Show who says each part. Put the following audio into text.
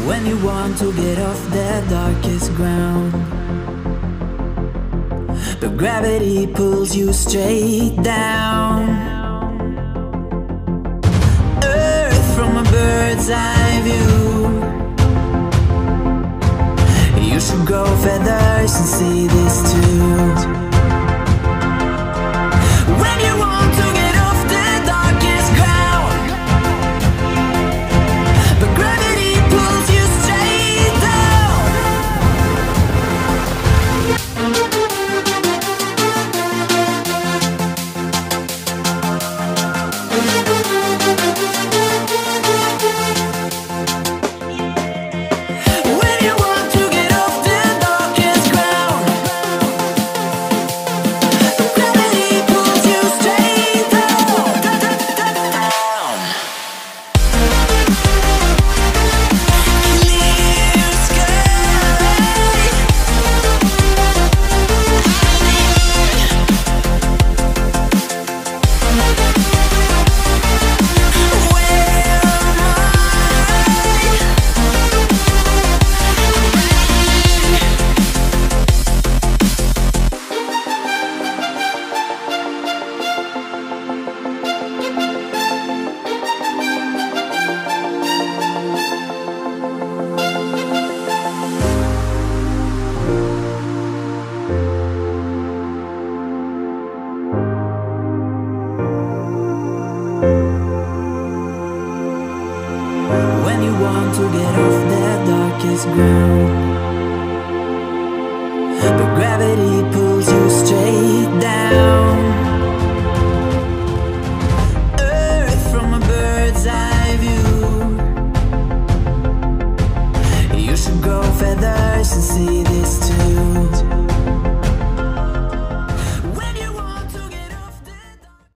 Speaker 1: when you want to get off the darkest ground, but gravity pulls you straight down. Earth from a bird's eye view. You should grow feathers and see this too. When you want to get off the darkest ground, but gravity pulls you straight down. When you want to get off the darkest ground, but gravity pulls you straight down. Earth from a bird's eye view. You should grow feathers and see